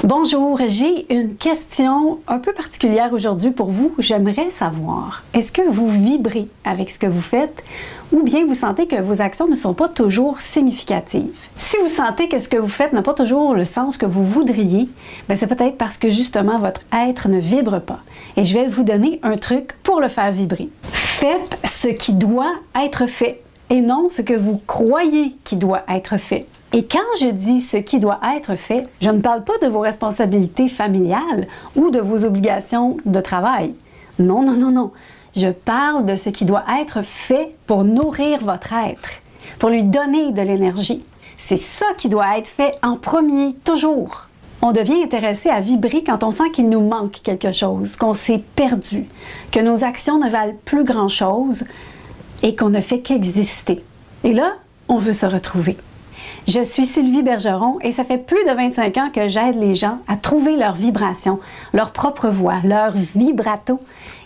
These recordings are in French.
Bonjour, j'ai une question un peu particulière aujourd'hui pour vous. J'aimerais savoir, est-ce que vous vibrez avec ce que vous faites ou bien vous sentez que vos actions ne sont pas toujours significatives? Si vous sentez que ce que vous faites n'a pas toujours le sens que vous voudriez, c'est peut-être parce que justement votre être ne vibre pas. Et je vais vous donner un truc pour le faire vibrer. Faites ce qui doit être fait et non ce que vous croyez qui doit être fait. Et quand je dis ce qui doit être fait, je ne parle pas de vos responsabilités familiales ou de vos obligations de travail. Non, non, non, non. Je parle de ce qui doit être fait pour nourrir votre être, pour lui donner de l'énergie. C'est ça qui doit être fait en premier, toujours. On devient intéressé à vibrer quand on sent qu'il nous manque quelque chose, qu'on s'est perdu, que nos actions ne valent plus grand-chose et qu'on ne fait qu'exister. Et là, on veut se retrouver. Je suis Sylvie Bergeron et ça fait plus de 25 ans que j'aide les gens à trouver leur vibration, leur propre voix, leur vibrato.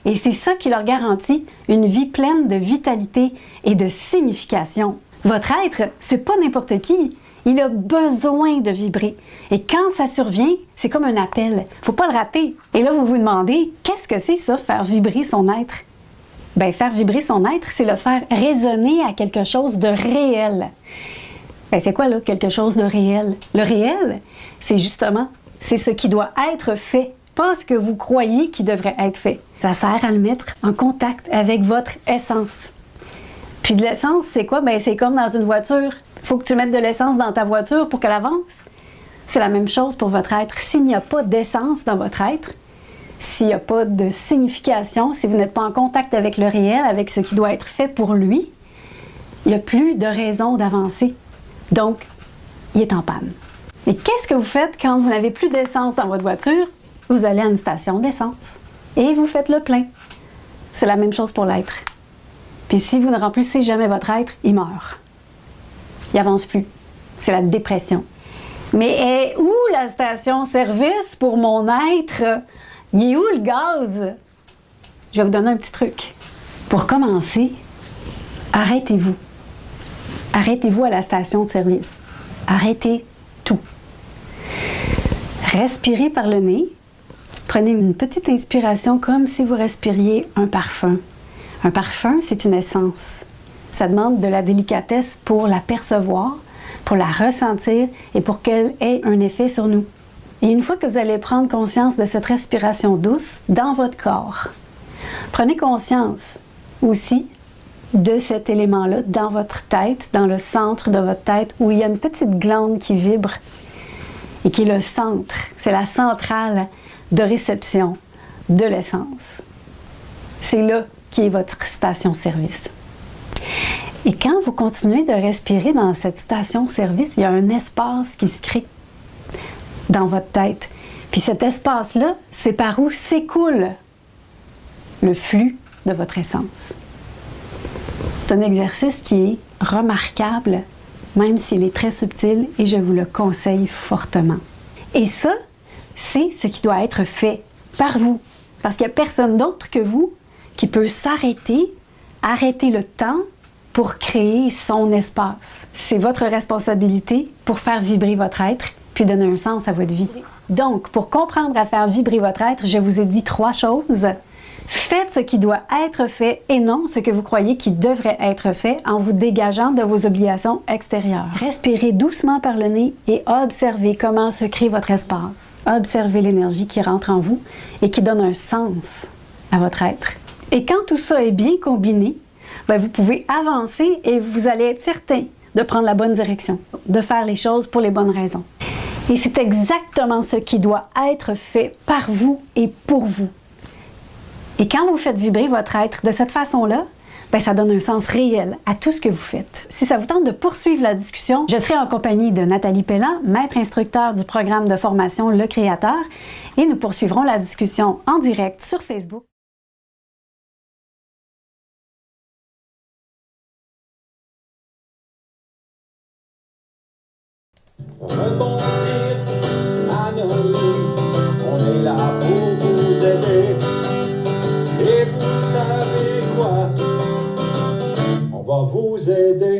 Et c'est ça qui leur garantit une vie pleine de vitalité et de signification. Votre être, c'est pas n'importe qui. Il a besoin de vibrer. Et quand ça survient, c'est comme un appel. Faut pas le rater. Et là, vous vous demandez, qu'est-ce que c'est ça, faire vibrer son être? Faire vibrer son être, c'est le faire résonner à quelque chose de réel. C'est quoi là, quelque chose de réel? Le réel, c'est justement, c'est ce qui doit être fait, pas ce que vous croyez qui devrait être fait. Ça sert à le mettre en contact avec votre essence. Puis de l'essence, c'est quoi? C'est comme dans une voiture. Il faut que tu mettes de l'essence dans ta voiture pour qu'elle avance. C'est la même chose pour votre être. S'il n'y a pas d'essence dans votre être, s'il n'y a pas de signification, si vous n'êtes pas en contact avec le réel, avec ce qui doit être fait pour lui, il n'y a plus de raison d'avancer. Donc, il est en panne. Et qu'est-ce que vous faites quand vous n'avez plus d'essence dans votre voiture? Vous allez à une station d'essence et vous faites le plein. C'est la même chose pour l'être. Puis si vous ne remplissez jamais votre être, il meurt. Il n'avance plus. C'est la dépression. Mais est où la station-service pour mon être? Il est où le gaz? Je vais vous donner un petit truc. Pour commencer, arrêtez-vous. Arrêtez-vous à la station de service. Arrêtez tout. Respirez par le nez. Prenez une petite inspiration comme si vous respiriez un parfum. Un parfum, c'est une essence. Ça demande de la délicatesse pour la percevoir, pour la ressentir et pour qu'elle ait un effet sur nous. Et une fois que vous allez prendre conscience de cette respiration douce dans votre corps, prenez conscience aussi de cet élément-là dans votre tête, dans le centre de votre tête, où il y a une petite glande qui vibre et qui est le centre. C'est la centrale de réception de l'essence. C'est là qui est votre station-service. Et quand vous continuez de respirer dans cette station-service, il y a un espace qui se crée dans votre tête. Puis cet espace-là, c'est par où s'écoule le flux de votre essence. C'est un exercice qui est remarquable, même s'il est très subtil, et je vous le conseille fortement. Et ça, c'est ce qui doit être fait par vous. Parce qu'il n'y a personne d'autre que vous qui peut s'arrêter, arrêter le temps pour créer son espace. C'est votre responsabilité pour faire vibrer votre être, puis donner un sens à votre vie. Donc, pour comprendre à faire vibrer votre être, je vous ai dit 3 choses. Faites ce qui doit être fait et non ce que vous croyez qui devrait être fait en vous dégageant de vos obligations extérieures. Respirez doucement par le nez et observez comment se crée votre espace. Observez l'énergie qui rentre en vous et qui donne un sens à votre être. Et quand tout ça est bien combiné, vous pouvez avancer et vous allez être certain de prendre la bonne direction, de faire les choses pour les bonnes raisons. Et c'est exactement ce qui doit être fait par vous et pour vous. Et quand vous faites vibrer votre être de cette façon-là, ça donne un sens réel à tout ce que vous faites. Si ça vous tente de poursuivre la discussion, je serai en compagnie de Nathalie Pelland, maître instructeur du programme de formation Le Créateur, et nous poursuivrons la discussion en direct sur Facebook. Rebondir à nos lits, on est là pour vous aider. Et vous savez quoi? On va vous aider.